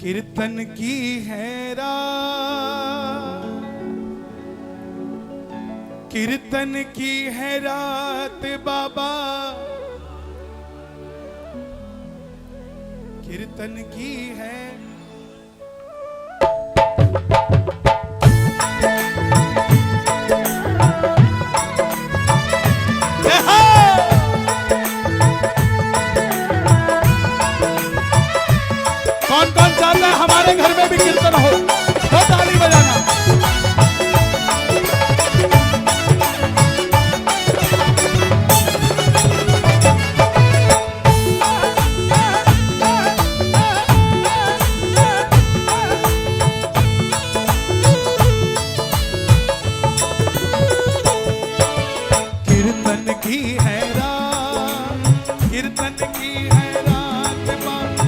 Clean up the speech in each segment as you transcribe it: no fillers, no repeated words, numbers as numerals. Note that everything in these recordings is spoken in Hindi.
कीर्तन की है रात, कीर्तन की है रात बाबा, कीर्तन की है। कौन कौन चाहता है हमारे घर में भी कीर्तन हो, तो ताली बजाना। कीर्तन की है रात, कीर्तन की है रात बाबा,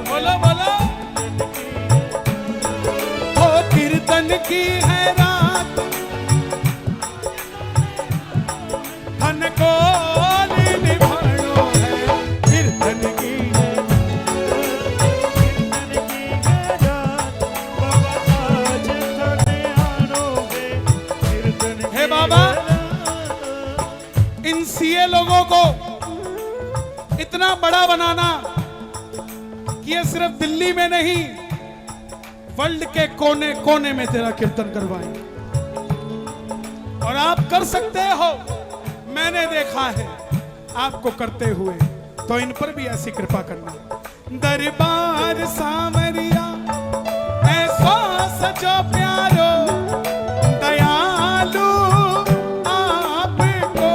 बोलो बोलो। ओ कीर्तन की है रात, धन को निभानो है। कीर्तन की है, कीर्तन की है रात बाबा, आज थने आनोगे। कीर्तन हे बाबा, इन सीए लोगों को इतना बड़ा बनाना कि ये सिर्फ दिल्ली में नहीं, वर्ल्ड के कोने कोने में तेरा कीर्तन करवाएं। और आप कर सकते हो, मैंने देखा है आपको करते हुए, तो इन पर भी ऐसी कृपा करना। दरबार सामरिया ऐसा सजो प्यारो, दयालु आपको।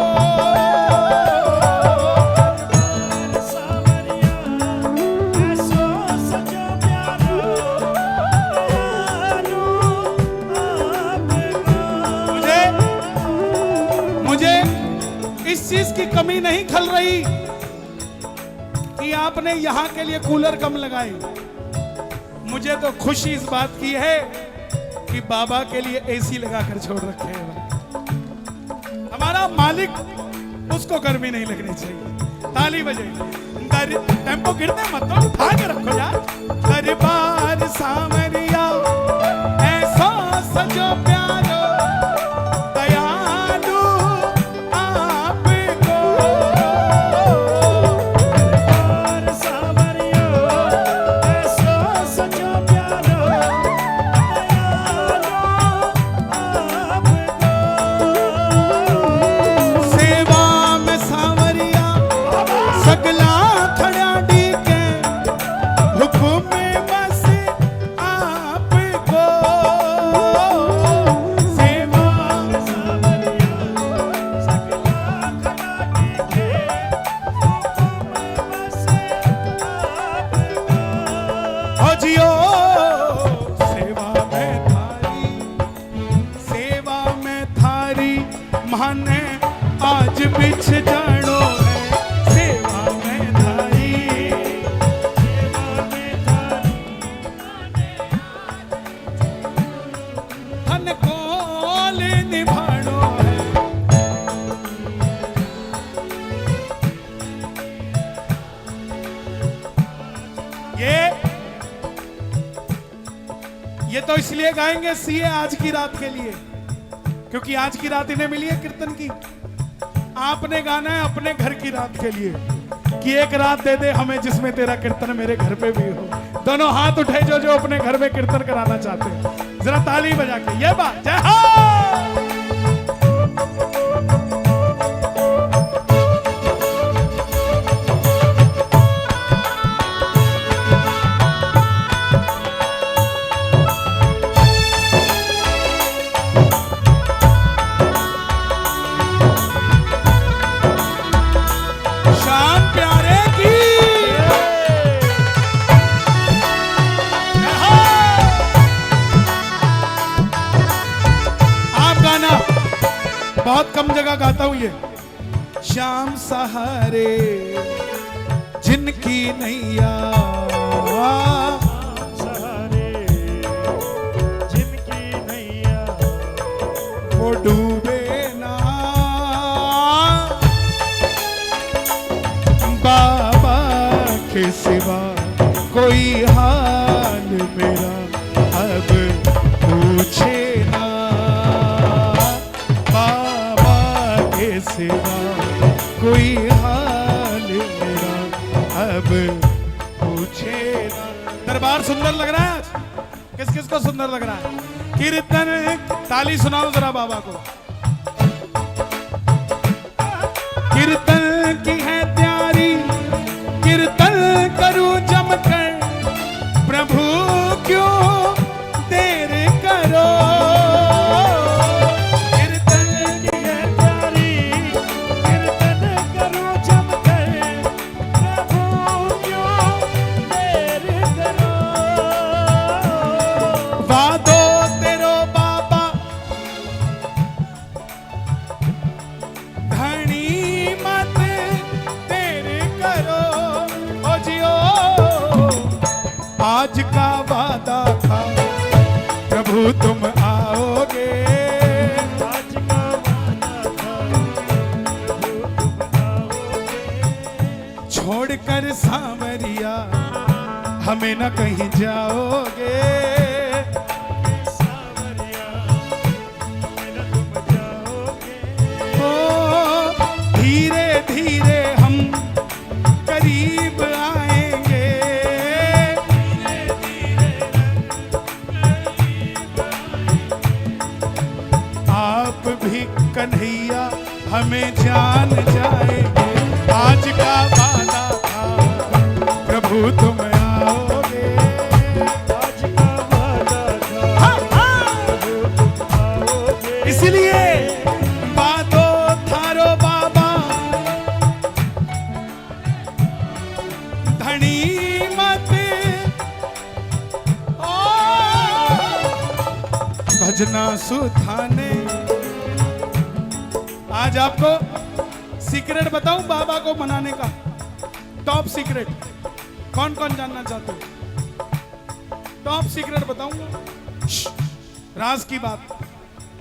सावरिया ऐसो सजो प्यारो, दयालु आपको। मुझे इस चीज की कमी नहीं खल रही कि आपने यहाँ के लिए कूलर कम लगाए। मुझे तो खुशी इस बात की है कि बाबा के लिए एसी लगाकर छोड़ रखे हैं। हमारा मालिक, उसको गर्मी नहीं लगनी चाहिए। ताली बजे, टेम्पो गिरने मत दो, उठा के रखो यार। दरबार सामरिया ऐसा सजो प्यारो, दयालु आपको। दरबार सावरिया ऐसो सजो प्यारो, दयालु आपको। सेवा में सावरिया सगला खड़ा डीके, हुकुम में बस आपको। सेवा में सावरिया सकला खड़ा टीके, हुकुम बस आपको। हो जियो सेवा में थारी, सेवा में थारी माने आज बिछ जानो है। सेवा में थारी, सेवा में थारी धन कोल निभानो है। ये तो इसलिए गाएंगे सीए आज की रात के लिए, क्योंकि आज की रात इन्हें मिली है कीर्तन की। आपने गाना है अपने घर की रात के लिए कि एक रात दे दे हमें जिसमें तेरा कीर्तन मेरे घर पे भी हो। दोनों हाथ उठे जो अपने घर में कीर्तन कराना चाहते हैं, जरा ताली बजा के ये बात। जय हो। श्याम प्यारे की आप गाना, बहुत कम जगह गाता हूं ये। श्याम सहारे जिनकी नैया, सहारे जिनकी नैया, वो डूबे ना बाबा के सिवा। कोई हाल मेरा अब पूछे ना, बाबा के सिवा कोई हाल मेरा अब पूछे ना। दरबार सुंदर लग रहा है आज? किस किस को सुंदर लग रहा है? कीर्तन, ताली सुनाओ जरा बाबा को। कीर्तन की है तैयारी, कीर्तन करूं जमकर, प्रभु क्यों देर करो। कीर्तन की है प्यारी, कीर्तन करो जमकर, प्रभु क्यों देर करो। वादो तेरो बाबा धनी मत देर करो। ओ जियो आज का वादा था, प्रभु तुम आओगे। आज का वादा था, प्रभु तुम आओगे। छोड़कर सांवरिया हमें न कहीं जाओगे। सावरिया मेरा तुम जाओगे। ओ धीरे धीरे हम करीब आएंगे। धीरे धीरे करीब आप भी कन्हैया हमें जान जाएंगे। आज का वादा था, प्रभु तुम आओगे। आज का वादा था, प्रभु तुम आओगे। इसलिए वादो थारो बाबा धनी मत ओ भजना सुधाने। आज आपको सीक्रेट बताऊं बाबा को मनाने का, टॉप सीक्रेट। कौन कौन जानना चाहते हो? टॉप सीक्रेट बताऊंगा। राज की बात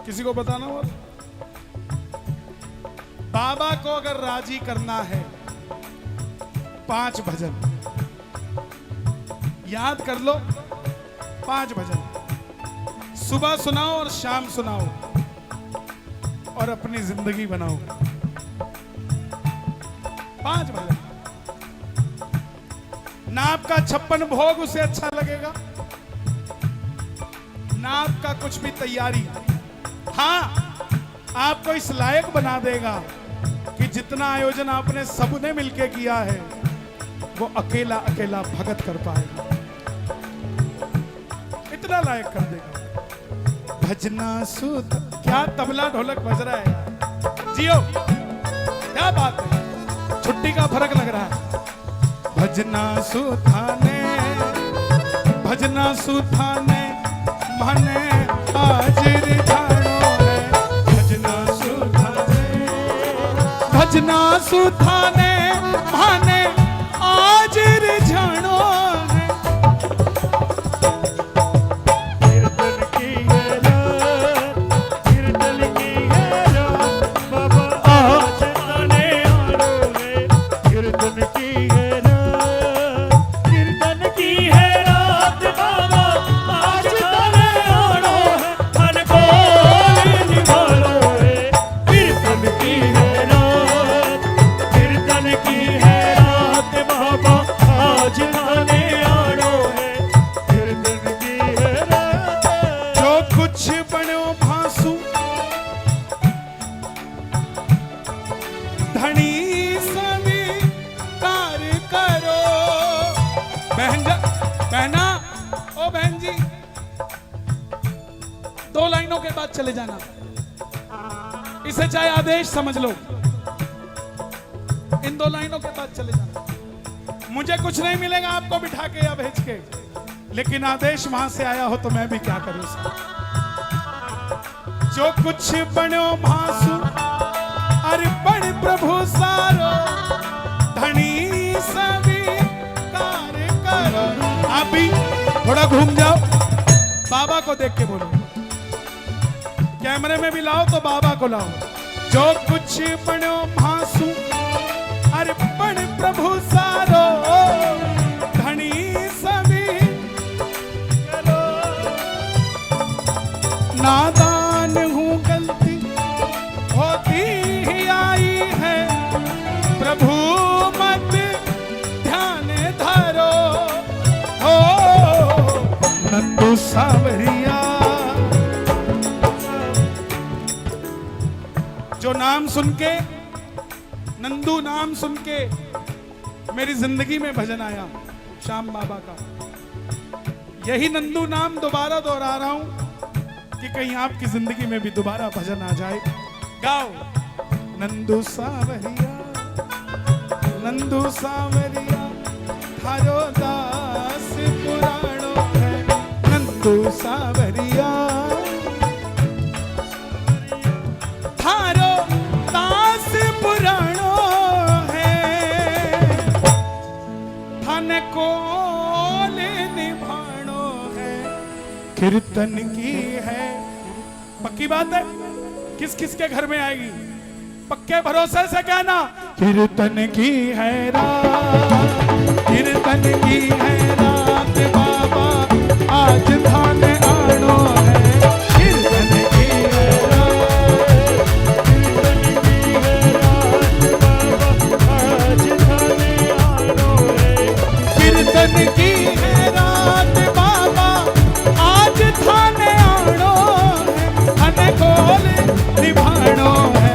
किसी को बताना हो? बाबा को अगर राजी करना है, 5 भजन याद कर लो। 5 भजन सुबह सुनाओ और शाम सुनाओ और अपनी जिंदगी बनाओ। 5 भजन। ना आपका 56 भोग उसे अच्छा लगेगा, ना आपका कुछ भी तैयारी। हाँ, आपको इस लायक बना देगा कि जितना आयोजन आपने सबने मिलके किया है वो अकेला अकेला भगत कर पाएगा। इतना लायक कर देगा। भजना सुध, क्या तबला ढोलक बज रहा है जियो, क्या बात है। छुट्टी का फर्क लग रहा है। भजना सुधाने, भजना सुधाने माने हाजिर जानो है। भजना सुधाने, भजना सुधाने माने हाजिर जानो है। कीर्तन की है रात, कीर्तन की है रात, बाबा आज ताने आनो है। कीर्तन की है रात, कीर्तन की है रात, बाबा आज ताने आनो है। धन बोल निभानो है। कीर्तन की है रात, कीर्तन की है रात, बाबा आज ताने आनो है। कीर्तन की है रात। जो कुछ बनो भासु धनी सभी कार्य करो। बहना, ओ बहन जी, 2 लाइनों के बाद चले जाना। इसे चाहे आदेश समझ लो। इन 2 लाइनों के बाद चले जाना। मुझे कुछ नहीं मिलेगा आपको बिठा के या भेज के, लेकिन आदेश वहां से आया हो तो मैं भी क्या करूं उसका। जो कुछ बनो भासु अर्पण प्रभु सारो, धनी सभी कार्य करो। आप भी थोड़ा घूम जाओ, बाबा को देख के बोलो। कैमरे में भी लाओ तो बाबा को लाओ। जो कुछ बनो भासु अर्पण प्रभु सारो, धनी नंदू सावरिया। जो नाम सुन के, नंदू नाम सुन के मेरी जिंदगी में भजन आया श्याम बाबा का। यही नंदू नाम दोबारा दोहरा रहा हूं कि कहीं आपकी जिंदगी में भी दोबारा भजन आ जाए। गाओ नंदू सावरिया, नंदू सावरिया थारो दास पुराणो है। नंदू सावरिया थारो दास पुराणो है। थाने को निभाणो है, कीर्तन की है। पक्की बात है, किस किस के घर में आएगी? पक्के भरोसे से कहना, कीर्तन की है रात, कीर्तन की है रात बाबा आज थाने आनो है। कीर्तन की है रात, कीर्तन की है रात बाबा आज थाने आनो है। कीर्तन की है रात बाबा आज थाने आनो है। थाने खोल निभाणो है।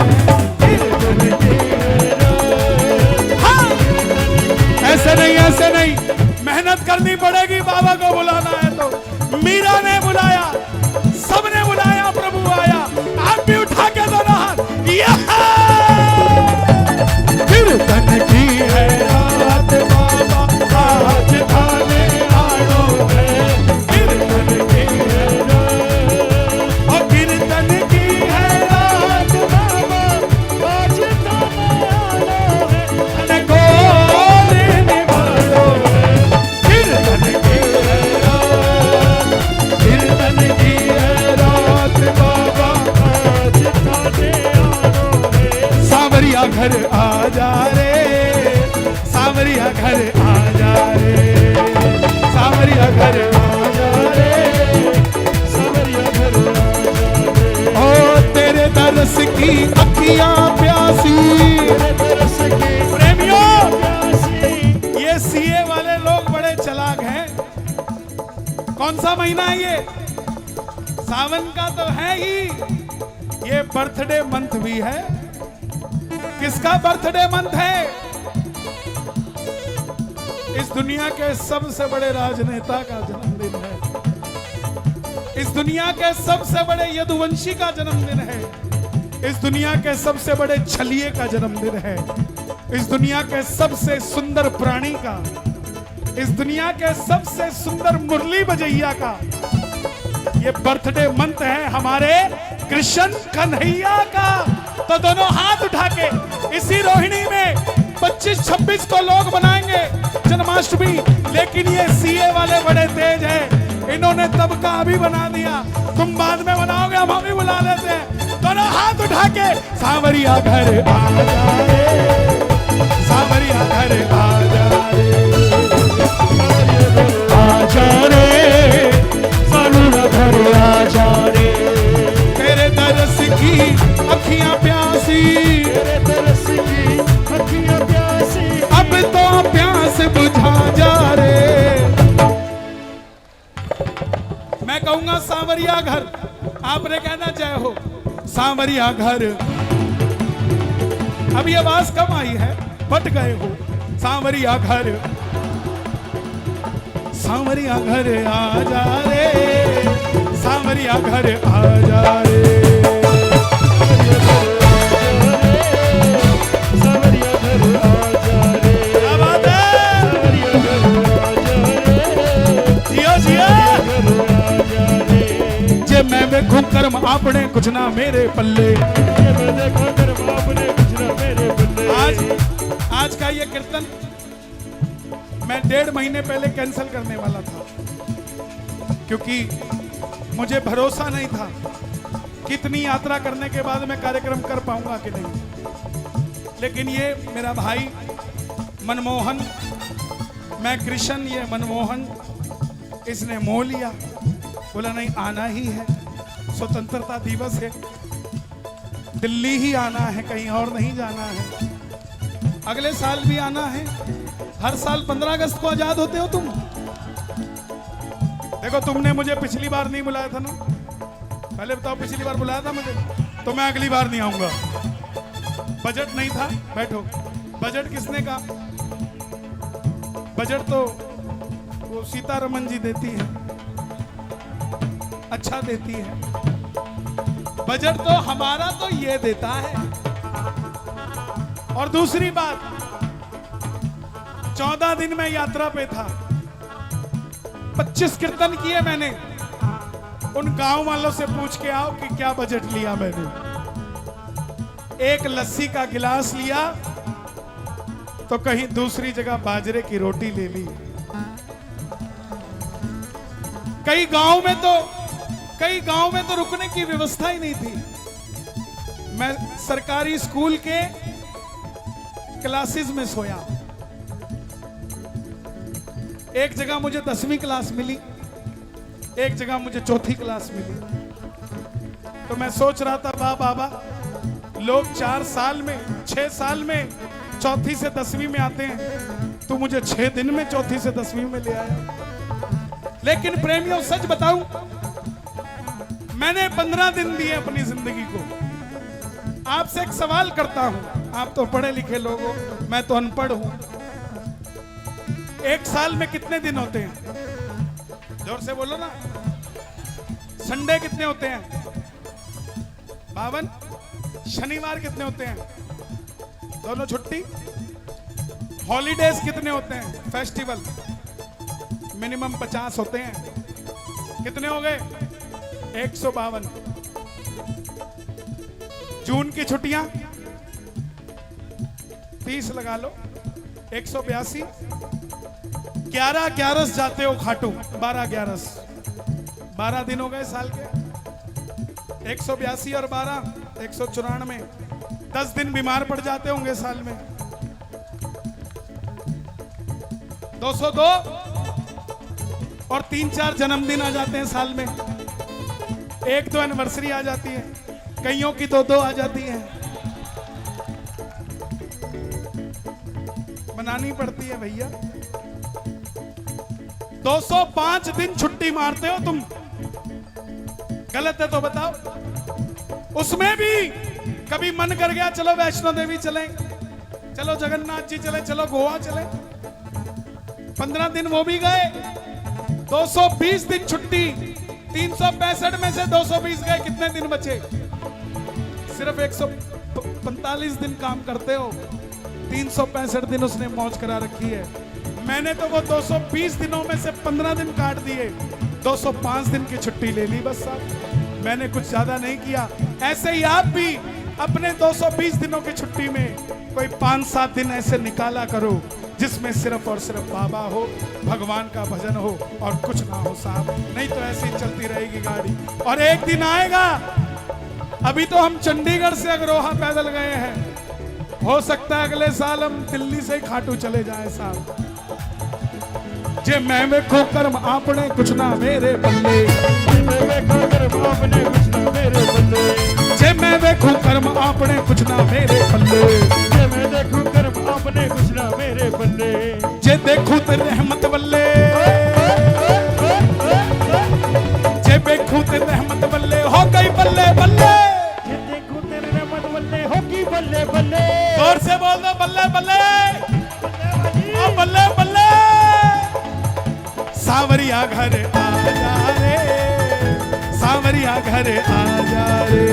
ऐसे नहीं, ऐसे नहीं, मेहनत करनी पड़ेगी। बाबा को बुलाना है तो मीरा ने बुलाया, सबने बुलाया, प्रभु आया। आप भी उठा के दोनों हाथ। कीर्तन की है रात बाबा आज थाने आनो है। कीर्तन की है रात, और कीर्तन की है रात बाबा आज थाने आनो है। थाने को सावरिया घर आ जा रे, सावरिया घर आ जा रे, सावरिया घर आ जा रे, सावरिया घर आ जा रे। ओ तेरे दरस की अखियां प्यासी, तेरे दरस की प्रेमियों। प्यासी। ये सीए वाले लोग बड़े चालाक हैं। कौन सा महीना है ये? सावन का तो है ही, ये बर्थडे मंथ भी है। किसका बर्थडे मंथ है? इस दुनिया के सबसे बड़े राजनेता का जन्मदिन है। इस दुनिया के सबसे बड़े यदुवंशी का जन्मदिन है। इस दुनिया के सबसे बड़े छलिए का जन्मदिन है। इस दुनिया के सबसे सुंदर प्राणी का, इस दुनिया के सबसे सुंदर मुरली बजैया का ये बर्थडे मंथ है हमारे कृष्ण कन्हैया का। तो दोनों हाथ उठा के इसी रोहिणी में 25-26 को लोग बनाएंगे जन्माष्टमी। लेकिन ये सीए वाले बड़े तेज हैं, इन्होंने तब का अभी बना दिया। तुम बाद में बनाओगे, हम अभी बुला लेते हैं। दोनों हाथ उठा के सावरिया घर आ जा रे, सावरिया घर आ जा रे, आ जा रे, सावरिया घर आ जा रे। तेरे दरस की अखियां प्यासी, तेरे तरस की अखियां प्यासी। अब तो प्यास बुझा जा रे। मैं कहूंगा सांवरिया घर, आपने कहना जय हो। सांवरिया घर, अभी आवाज कम आई है, बट गए हो। सांवरिया घर, सांवरिया घर आ जा रे, सांवरिया घर आ जा रे। सावरिया घर आ जा रे। क्या बात है? सावरिया घर आ जा रे। जियो जियो। घर आ जा रे। जे मैं देखूं कर्म आपने कुछ ना मेरे पल्ले। ये मैं देखा कर्म आपने कुछ ना मेरे बल्ले। आज का ये कीर्तन मैं 1.5 महीने पहले कैंसिल करने वाला था, क्योंकि मुझे भरोसा नहीं था कि इतनी यात्रा करने के बाद मैं कार्यक्रम कर पाऊंगा कि नहीं। लेकिन ये मेरा भाई मनमोहन, मैं कृष्ण, ये मनमोहन, इसने मोह लिया। बोला नहीं, आना ही है, स्वतंत्रता दिवस है, दिल्ली ही आना है, कहीं और नहीं जाना है। अगले साल भी आना है। हर साल 15 अगस्त को आजाद होते हो तुम। देखो तुमने मुझे पिछली बार नहीं बुलाया था ना, पहले बताओ पिछली बार बुलाया था मुझे, तो मैं अगली बार नहीं आऊंगा। बजट नहीं था, बैठो। बजट किसने कहा? बजट तो वो सीतारमन जी देती है, अच्छा देती है। बजट तो हमारा तो ये देता है। और दूसरी बात, 14 दिन में यात्रा पे था, 25 कीर्तन किए मैंने। उन गांव वालों से पूछ के आओ कि क्या बजट लिया मैंने। एक लस्सी का गिलास लिया तो कहीं दूसरी जगह बाजरे की रोटी ले ली। कई गांव में तो रुकने की व्यवस्था ही नहीं थी। मैं सरकारी स्कूल के क्लासेस में सोया। एक जगह मुझे 10वीं क्लास मिली, एक जगह मुझे 4थी क्लास मिली। तो मैं सोच रहा था, वाह बाबा, लोग 4 साल में 6 साल में 4थी से 10वीं में आते हैं, तू मुझे 6 दिन में 4थी से 10वीं में ले आया। लेकिन प्रेमियों, सच बताऊं, मैंने 15 दिन दिए अपनी जिंदगी को। आपसे एक सवाल करता हूं, आप तो पढ़े लिखे लोग हो, मैं तो अनपढ़ हूं। एक साल में कितने दिन होते हैं? जोर से बोलो ना। संडे कितने होते हैं? 52। शनिवार कितने होते हैं? दोनों छुट्टी। हॉलीडेज कितने होते हैं? फेस्टिवल मिनिमम 50 होते हैं। कितने हो गए? 152। जून की छुट्टियां 30 लगा लो, 182। 11 जाते हो खाटू, 12 दिन हो गए साल के। 182 और 12 194। 10 दिन बीमार पड़ जाते होंगे साल में। 202 और 3-4 जन्मदिन आ जाते हैं साल में। 1-2 एनिवर्सरी आ जाती है, कईयों की 2-2 आ जाती है। बनानी पड़ती है भैया। 205 दिन छुट्टी मारते हो तुम, गलत है तो बताओ। उसमें भी कभी मन कर गया, चलो वैष्णो देवी चलें, चलो जगन्नाथ जी चले, चलो गोवा चले, 15 दिन वो भी गए। 220 दिन छुट्टी, 365 में से 220 गए, कितने दिन बचे? सिर्फ 145 दिन काम करते हो, 365 दिन उसने मौज करा रखी है। मैंने तो वो 220 दिनों में से 15 दिन काट दिए, 205 दिन की छुट्टी ले ली बस साहब। मैंने कुछ ज्यादा नहीं किया। ऐसे ही आप भी अपने 220 दिनों की छुट्टी में कोई 5-7 दिन ऐसे निकाला करो जिसमें सिर्फ और सिर्फ बाबा हो, भगवान का भजन हो और कुछ ना हो साहब। नहीं तो ऐसे ही चलती रहेगी गाड़ी। और एक दिन आएगा, अभी तो हम चंडीगढ़ से अग्रोहा पैदल गए हैं, हो सकता है अगले साल हम दिल्ली से ही खाटू चले जाएं साहब। जे मैं वेखो कर्म आपने कुछ ना मेरे बल्ले, जे मैं वेखो कर्म आपने कुछ ना मेरे बल्ले, जे मैं वेखो कर्म आपने कुछ ना मेरे बल्ले, जे मैं देखूं कर्म आपने कुछ ना मेरे बल्ले, जे देखूं ते रहमत बल्ले, जे देखूं ते रहमत बल्ले हो गई बल्ले बल्ले, जे देखूं ते रहमत बल्ले हो गई बल्ले बल्ले। जोर से बोल दो बल्ले बल्ले, ओ बल्ले बल्ले। सावरिया घर आ जा रे, सावरिया घर आ जा रे,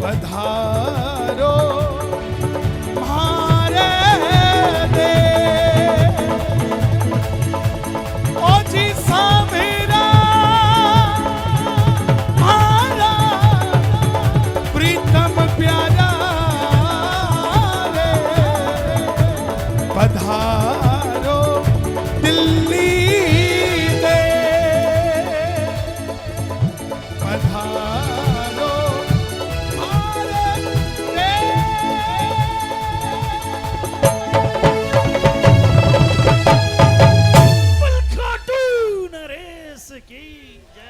पधारो